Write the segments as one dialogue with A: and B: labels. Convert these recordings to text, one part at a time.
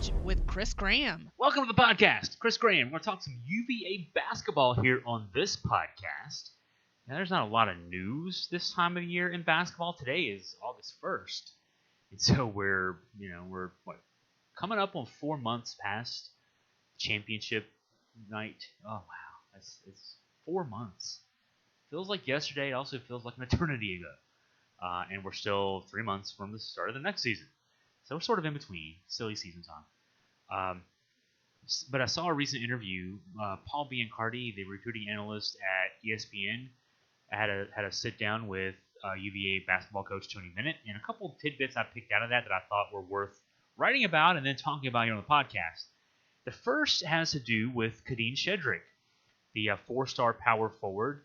A: College with Chris Graham.
B: Welcome to the podcast. Chris Graham. We're going to talk some UVA basketball here on this podcast. Now, there's not a lot of news this time of year in basketball. Today is August 1st. And so we're coming up on 4 months past championship night. Oh, wow. It's 4 months. Feels like yesterday. It also feels like an eternity ago. And we're still 3 months from the start of the next season. So we're sort of in between. Silly season time. But I saw a recent interview. Paul Biancardi, the recruiting analyst at ESPN, had a sit down with UVA basketball coach Tony Bennett, and a couple of tidbits I picked out of that I thought were worth writing about and then talking about here on the podcast. The first has to do with Kadin Shedrick, the 4-star power forward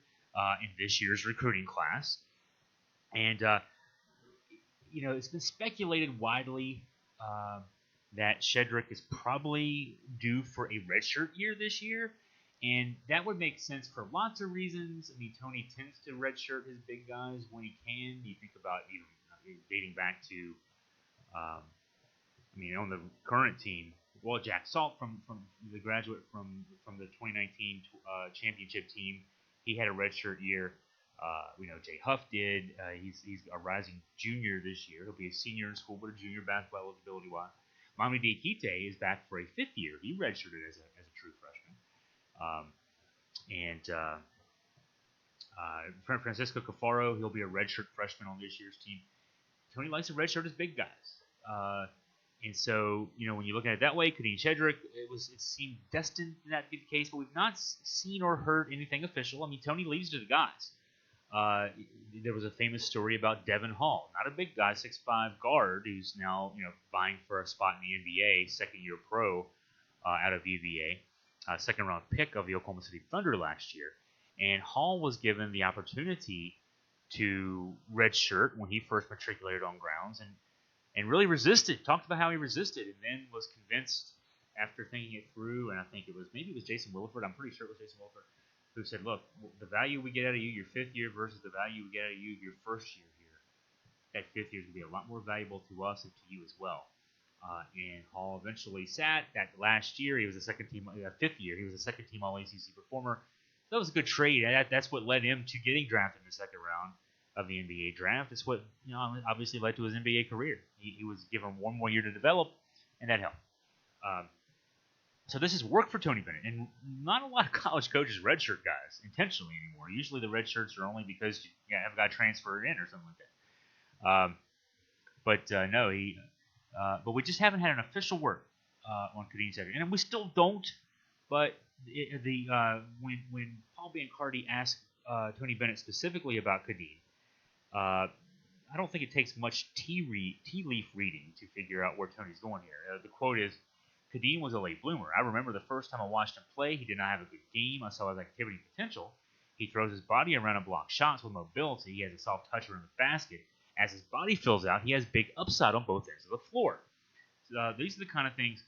B: in this year's recruiting class. And it's been speculated widely that Shedrick is probably due for a redshirt year this year, and that would make sense for lots of reasons. I mean, Tony tends to redshirt his big guys when he can. You think about even dating back to, on the current team, Jack Salt from the graduate from the 2019 championship team, he had a redshirt year. Jay Huff did. He's a rising junior this year. He'll be a senior in school, but a junior basketball eligibility-wise. Mami Diakite is back for a 5th year. He redshirted as a true freshman. Francisco Cafaro, he'll be a redshirt freshman on this year's team. Tony likes to redshirt his big guys. And so, when you look at it that way, Kadin Shedrick, it seemed destined for that to be the case, but we've not seen or heard anything official. I mean, Tony leaves to the guys. There was a famous story about Devin Hall, not a big guy, 6'5" guard, who's now vying for a spot in the NBA, second-year pro out of UVA, second-round pick of the Oklahoma City Thunder last year. And Hall was given the opportunity to redshirt when he first matriculated on grounds, and really resisted. Talked about how he resisted, and then was convinced after thinking it through. And I think it was Jason Williford. I'm pretty sure it was Jason Williford, who said, look, the value we get out of you your 5th year versus the value we get out of you your 1st year here, that 5th year is going to be a lot more valuable to us and to you as well. And Hall eventually sat. That last year, he was a 5th year, he was a second-team All-ACC performer. That was a good trade. That's what led him to getting drafted in the second round of the NBA draft. It's what obviously led to his NBA career. He was given 1 more year to develop, and that helped. So this has worked for Tony Bennett, and not a lot of college coaches redshirt guys intentionally anymore. Usually the red shirts are only because you have a guy transferred in or something like that. But we just haven't had an official word on Kadin Shedrick, and we still don't. But when Paul Biancardi asked Tony Bennett specifically about Kadin, I don't think it takes much tea leaf reading to figure out where Tony's going here. The quote is, Kadin was a late bloomer. I remember the first time I watched him play, he did not have a good game. I saw his activity potential. He throws his body around and blocks shots with mobility. He has a soft touch around the basket. As his body fills out, he has big upside on both ends of the floor. So, these are the kind of things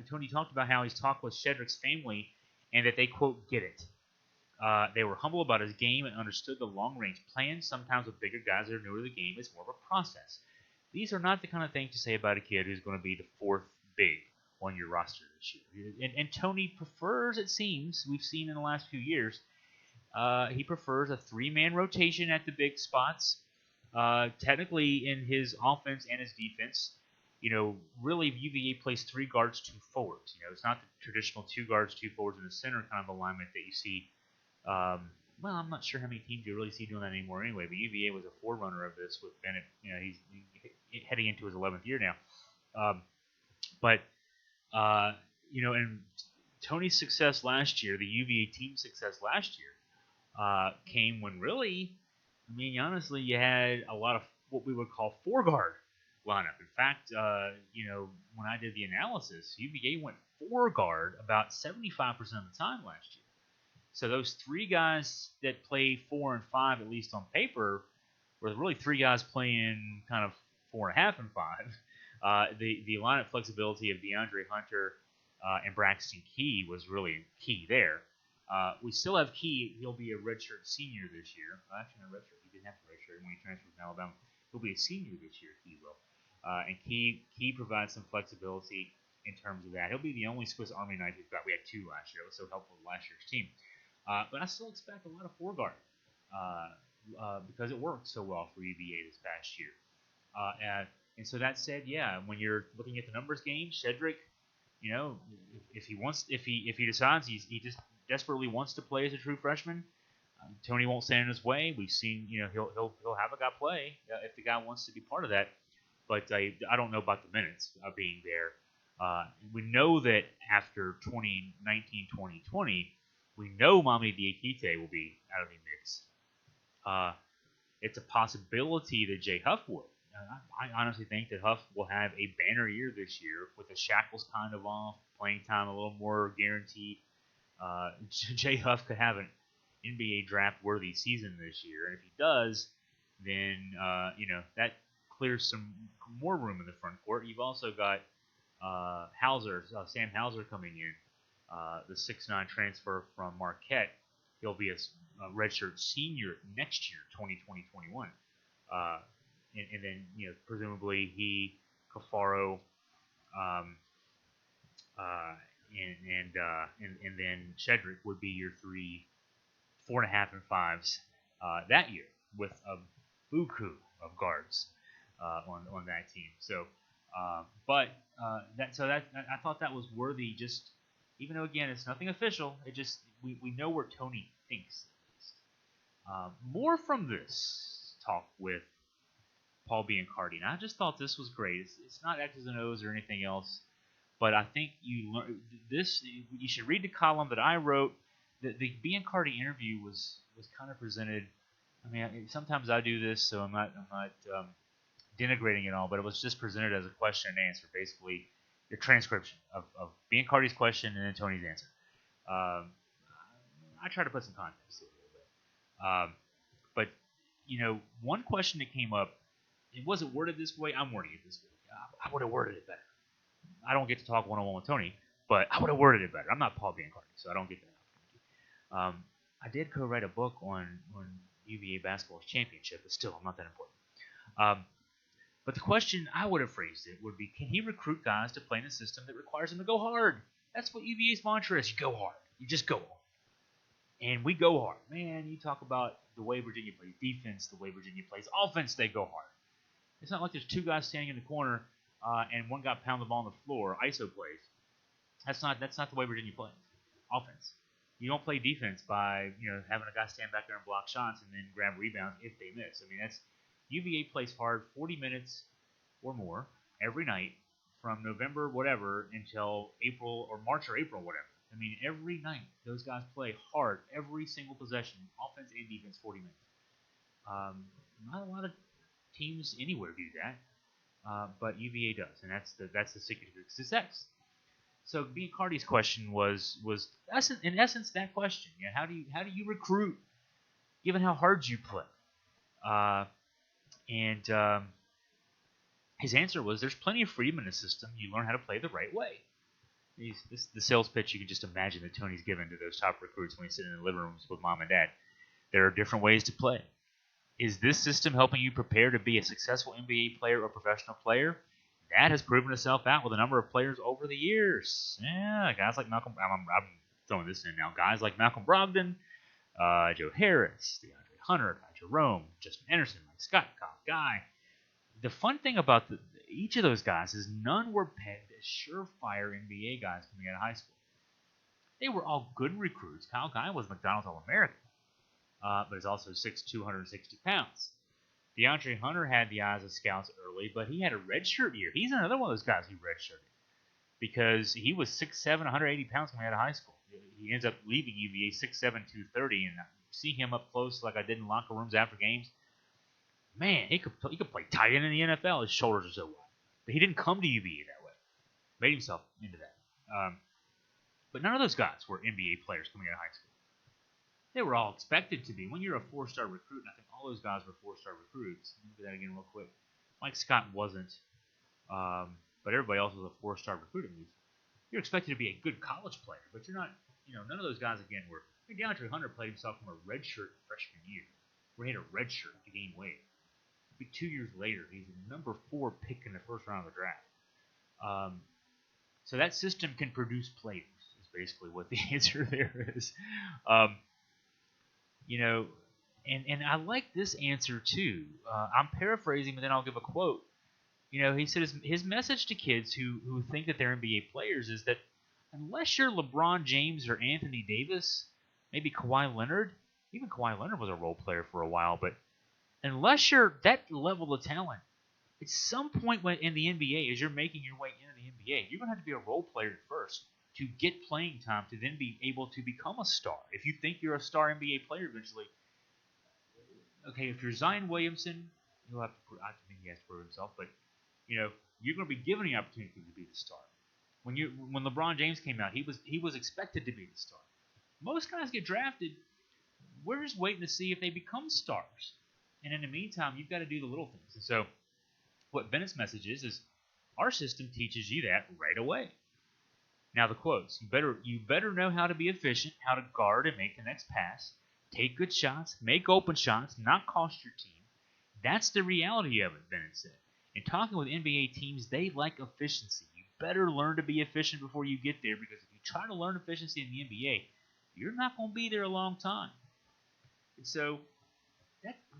B: Tony talked about how he's talked with Shedrick's family and that they, quote, get it. They were humble about his game and understood the long-range plan. Sometimes with bigger guys that are newer to the game, it's more of a process. These are not the kind of things to say about a kid who's going to be the 4th big on your roster this year. And Tony prefers, it seems, we've seen in the last few years, he prefers a 3-man rotation at the big spots. Technically in his offense and his defense, really UVA plays 3 guards, 2 forwards. It's not the traditional 2 guards, 2 forwards in the center kind of alignment that you see. I'm not sure how many teams you really see doing that anymore anyway, but UVA was a forerunner of this with Bennett. He's heading into his 11th year now. And Tony's success last year, the UVA team's success last year, came when really, honestly, you had a lot of what we would call 4-guard lineup. In fact, when I did the analysis, UVA went 4-guard about 75% of the time last year. So those 3 guys that played 4 and 5, at least on paper, were really 3 guys playing kind of 4.5 and 5. The lineup flexibility of DeAndre Hunter and Braxton Key was really key there. We still have Key. He'll be a redshirt senior this year. Actually, not a redshirt. He didn't have a redshirt when he transferred from Alabama. He'll be a senior this year, Key will. And Key provides some flexibility. in terms of that. He'll be the only Swiss Army knife we've got. We had 2 last year. It was so helpful with last year's team. But I still expect a lot of foreguard because it worked so well for UVA this past year. And so that said, yeah, when you're looking at the numbers game, Shedrick, if he decides he just desperately wants to play as a true freshman, Tony won't stand in his way. We've seen, he'll have a guy play if the guy wants to be part of that. But I don't know about the minutes being there. We know that after 2019-2020, we know Mamadi Diakite will be out of the mix. It's a possibility that Jay Huff would. I honestly think that Huff will have a banner year this year with the shackles kind of off, playing time a little more guaranteed. Jay Huff could have an NBA draft-worthy season this year, and if he does, then that clears some more room in the front court. You've also got Sam Hauser coming in, the 6'9" transfer from Marquette. He'll be a redshirt senior next year, 2020-21. And then, presumably he, Cafaro, and then Shedrick would be your 3, 4.5, and 5s that year with a buku of guards on that team. So, I thought that was worthy. Just even though again it's nothing official, it just we know where Tony thinks. More from this talk with Paul Biancardi. And I just thought this was great. It's not X's and O's or anything else, but I think you learn this. You should read the column that I wrote. The Biancardi interview was kind of presented. I mean, sometimes I do this, so I'm not denigrating it all, but it was just presented as a question and answer, basically your transcription of Biancardi's question and then Tony's answer. I try to put some context to it a little bit. But one question that came up. It wasn't worded this way. I'm wording it this way. I would have worded it better. I don't get to talk one-on-one with Tony, but I would have worded it better. I'm not Paul Biancardi, so I don't get that. I did co-write a book on UVA basketball's championship, but still, I'm not that important. But the question I would have phrased it would be, can he recruit guys to play in a system that requires him to go hard? That's what UVA's mantra is. You go hard. You just go hard. And we go hard. Man, you talk about the way Virginia plays defense, the way Virginia plays offense, they go hard. It's not like there's 2 guys standing in the corner and one guy pounding the ball on the floor, ISO plays. That's not the way Virginia plays. Offense. You don't play defense by having a guy stand back there and block shots and then grab rebounds if they miss. I mean, that's UVA plays hard 40 minutes or more every night from November whatever until April or March or April whatever. I mean, every night those guys play hard every single possession, offense and defense, 40 minutes. Not a lot of teams anywhere do that, but UVA does, and that's the secret to success. So Biancardi's question was in essence that question. How do you recruit, given how hard you play? And his answer was, there's plenty of freedom in the system. You learn how to play the right way. The sales pitch you can just imagine that Tony's given to those top recruits when he's sitting in the living rooms with mom and dad. There are different ways to play. Is this system helping you prepare to be a successful NBA player or professional player? That has proven itself out with a number of players over the years. Yeah, guys like Malcolm. I'm throwing this in now. Guys like Malcolm Brogdon, Joe Harris, DeAndre Hunter, Ty Jerome, Justin Anderson, Mike Scott, Kyle Guy. The fun thing about each of those guys is none were pegged as surefire NBA guys coming out of high school. They were all good recruits. Kyle Guy was McDonald's All-American. But is also 6'2", 260 pounds. DeAndre Hunter had the eyes of scouts early, but he had a redshirt year. He's another one of those guys who redshirted because he was 6'7", 180 pounds coming out of high school. He ends up leaving UVA 6'7", 230, and seeing him up close like I did in locker rooms after games, man, he could play tight end in the NFL. His shoulders are so wide. But he didn't come to UVA that way. Made himself into that. But none of those guys were NBA players coming out of high school. They were all expected to be. When you're a 4-star recruit, and I think all those guys were 4-star recruits. Let me do that again real quick. Mike Scott wasn't, but everybody else was a 4-star recruit. You're expected to be a good college player, but you're not. None of those guys again were. DeAndre Hunter played himself from a redshirt freshman year, where he had a redshirt to gain weight. 2 years later, he's the number 4 pick in the first round of the draft. So that system can produce players. Is basically what the answer there is. Um, you know, and I like this answer too. I'm paraphrasing, but then I'll give a quote. He said his message to kids who think that they're NBA players is that unless you're LeBron James or Anthony Davis, maybe Kawhi Leonard, even Kawhi Leonard was a role player for a while, but unless you're that level of talent, at some point when in the NBA, as you're making your way into the NBA, you're going to have to be a role player at first to get playing time to then be able to become a star. If you think you're a star NBA player eventually, okay, if you're Zion Williamson, he'll have to. I think he has to prove himself, but you're going to be given the opportunity to be the star. When LeBron James came out, he was expected to be the star. Most guys get drafted. We're just waiting to see if they become stars. And in the meantime, you've got to do the little things. And so, what Bennett's message is our system teaches you that right away. Now the quotes: you better know how to be efficient, how to guard and make the next pass, take good shots, make open shots, not cost your team. That's the reality of it, Bennett said. In talking with NBA teams, they like efficiency. You better learn to be efficient before you get there, because if you try to learn efficiency in the NBA, you're not going to be there a long time. And so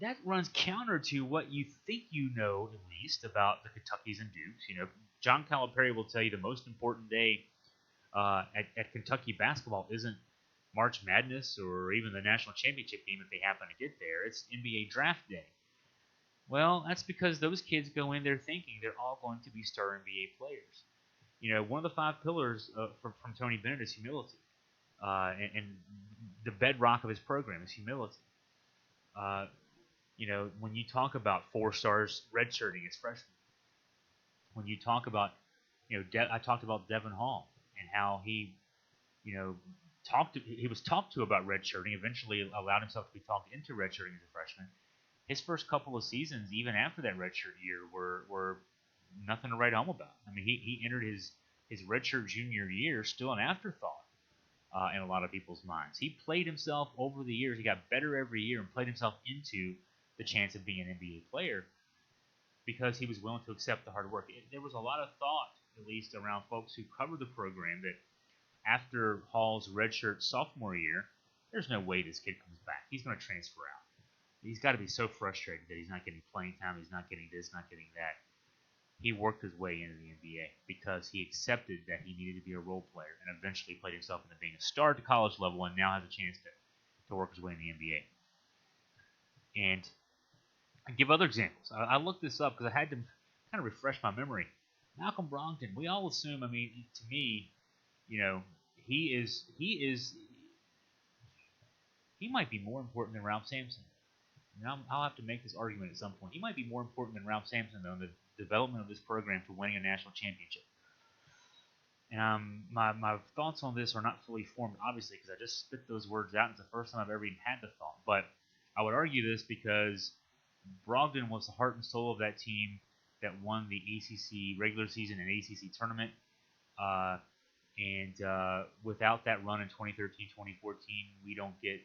B: that runs counter to what you think you know, at least, about the Kentuckys and Dukes. John Calipari will tell you the most important day at Kentucky basketball isn't March Madness or even the national championship game if they happen to get there. It's NBA draft day. Well, that's because those kids go in there thinking they're all going to be star NBA players. One of the 5 pillars from Tony Bennett is humility, and the bedrock of his program is humility. When you talk about 4 stars redshirting as freshmen, when you talk about, I talked about Devin Hall and how he was talked to about redshirting, eventually allowed himself to be talked into redshirting as a freshman. His first couple of seasons, even after that redshirt year, were nothing to write home about. I mean, he entered his redshirt junior year still an afterthought in a lot of people's minds. He played himself over the years. He got better every year and played himself into the chance of being an NBA player because he was willing to accept the hard work. There was a lot of thought, at least around folks who covered the program, that after Hall's redshirt sophomore year, there's no way this kid comes back. He's going to transfer out. He's got to be so frustrated that he's not getting playing time, he's not getting this, not getting that. He worked his way into the NBA because he accepted that he needed to be a role player and eventually played himself into being a star at the college level and now has a chance to work his way in the NBA. And I give other examples. I looked this up because I had to kind of refresh my memory. Malcolm Brogdon, we all assume, to me, he might be more important than Ralph Sampson. I'll have to make this argument at some point. He might be more important than Ralph Sampson, though, in the development of this program to winning a national championship. And my thoughts on this are not fully formed, obviously, because I just spit those words out. It's the first time I've ever even had the thought. But I would argue this because Brogdon was the heart and soul of that team that won the ACC regular season and ACC tournament. And without that run in 2013-2014, we don't get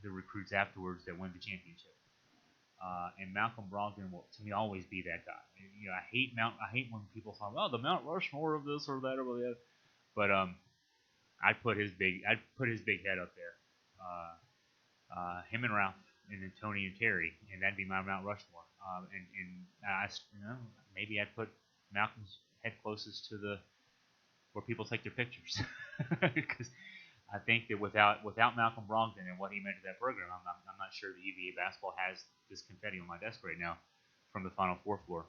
B: the recruits afterwards that win the championship. And Malcolm Brogdon will, to me, always be that guy. I hate when people talk about the Mount Rushmore of this or that or the other. But I'd put his big head up there. Him and Ralph, and then Tony and Terry, and that'd be my Mount Rushmore. Maybe I'd put Malcolm's head closest to where people take their pictures, because I think that without Malcolm Brogdon and what he meant to that program, I'm not sure that UVA basketball has this confetti on my desk right now from the Final Four floor.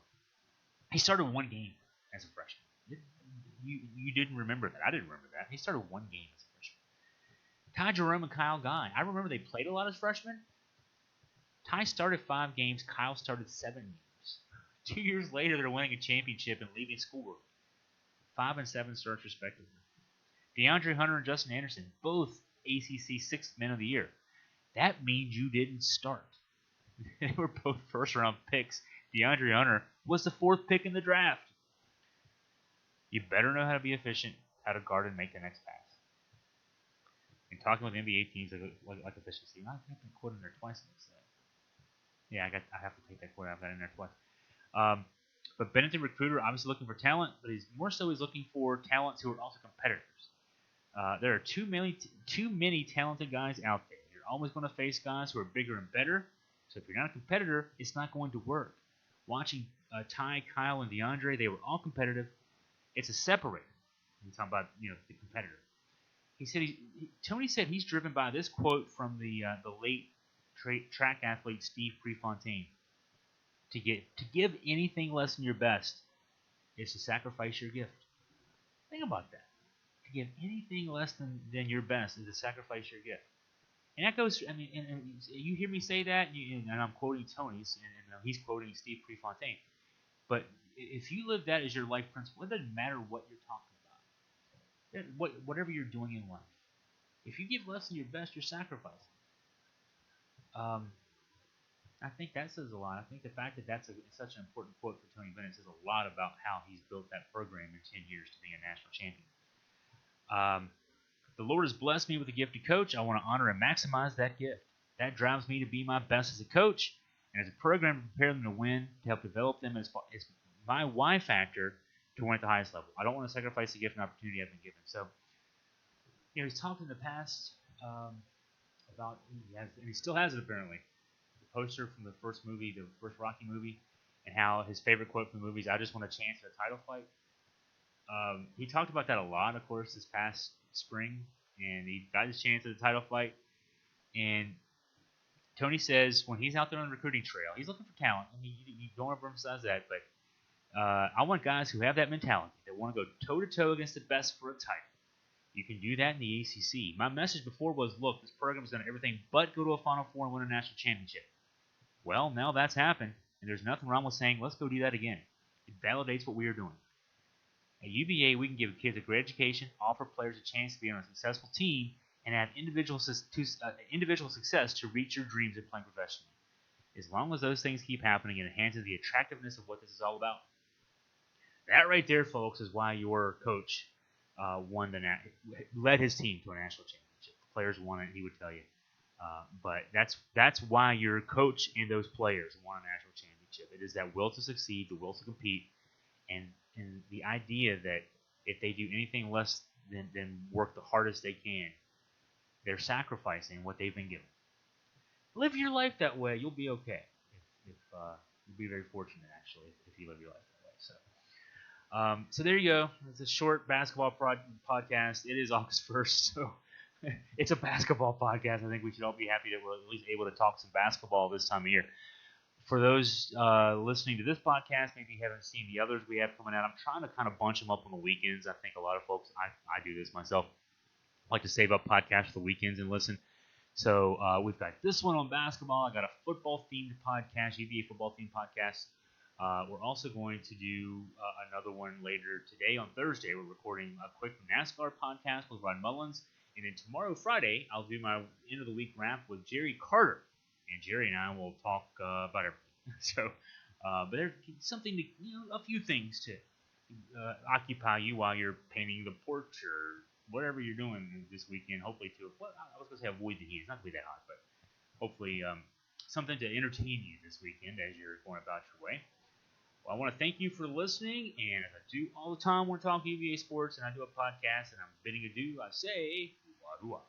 B: He started 1 game as a freshman. You didn't remember that. I didn't remember that. He started 1 game as a freshman. Ty Jerome and Kyle Guy. I remember they played a lot as freshmen. Ty started 5 games. Kyle started 7 games. 2 years later, they're winning a championship and leaving school. 5 and 7 starts respectively. DeAndre Hunter and Justin Anderson, both ACC 6th Men of the Year. That means you didn't start. They were both first-round picks. DeAndre Hunter was the 4th pick in the draft. You better know how to be efficient, how to guard and make the next pass. And talking with NBA teams like efficiency, I have to quote in there twice. Yeah, I have to take that quote. I've got in there twice. But Bennett, the recruiter, obviously looking for talent, but he's looking for talents who are also competitors. There are too many talented guys out there. You're always going to face guys who are bigger and better. So if you're not a competitor, it's not going to work. Watching Ty, Kyle, and DeAndre, they were all competitive. It's a separator. I'm talking about the competitor. He said Tony said he's driven by this quote from the late track athlete Steve Prefontaine. To give anything less than your best is to sacrifice your gift. Think about that. To give anything less than your best is to sacrifice your gift. And that goes, and you hear me say that, and I'm quoting Tony, and he's quoting Steve Prefontaine. But if you live that as your life principle, it doesn't matter what you're talking about. Whatever you're doing in life. If you give less than your best, you're sacrificing. I think that says a lot. I think the fact that that's such an important quote for Tony Bennett says a lot about how he's built that program in 10 years to being a national champion. The Lord has blessed me with a gift to coach. I want to honor and maximize that gift. That drives me to be my best as a coach and as a program to prepare them to win, to help develop them as my why factor to win at the highest level. I don't want to sacrifice the gift and opportunity I've been given. So, he's talked in the past about, and he still has it apparently, the poster from the first Rocky movie, and how his favorite quote from the movie is, "I just want a chance at a title fight." He talked about that a lot, of course, this past spring, and he got his chance at a title fight. And Tony says when he's out there on the recruiting trail, he's looking for talent. I mean, you don't overemphasize that, but I want guys who have that mentality, that want to go toe-to-toe against the best for a title. You can do that in the ACC. My message before was, look, this program has done everything but go to a Final Four and win a national championship. Well, now that's happened, and there's nothing wrong with saying, let's go do that again. It validates what we are doing. At UVA, we can give kids a great education, offer players a chance to be on a successful team, and have individual success to reach your dreams of playing professionally. As long as those things keep happening, it enhances the attractiveness of what this is all about. That right there, folks, is why your coach led his team to a national championship. The players won it, he would tell you. But that's why your coach and those players won a national championship. It is that will to succeed, the will to compete, and the idea that if they do anything less than work the hardest they can, they're sacrificing what they've been given. Live your life that way, you'll be okay. You'll be very fortunate, actually, if you live your life that way. So there you go. It's a short basketball podcast. It is August 1st, so it's a basketball podcast. I think we should all be happy that we're at least able to talk some basketball this time of year. For those listening to this podcast, maybe you haven't seen the others we have coming out. I'm trying to kind of bunch them up on the weekends. I think a lot of folks, I do this myself, like to save up podcasts for the weekends and listen. So we've got this one on basketball. I got a football-themed podcast, UVA football-themed podcast. We're also going to do another one later today on Thursday. We're recording a quick NASCAR podcast with Rod Mullins. And then tomorrow, Friday, I'll do my end-of-the-week wrap with Jerry Carter. And Jerry and I will talk about everything. So, but there's something to, a few things to occupy you while you're painting the porch or whatever you're doing this weekend. Hopefully, I was going to say avoid the heat. It's not going to be that hot, but hopefully something to entertain you this weekend as you're going about your way. Well, I want to thank you for listening, and as I do all the time, we're talking UVA sports, and I do a podcast, and I'm bidding adieu. I say, wah-doo-wah.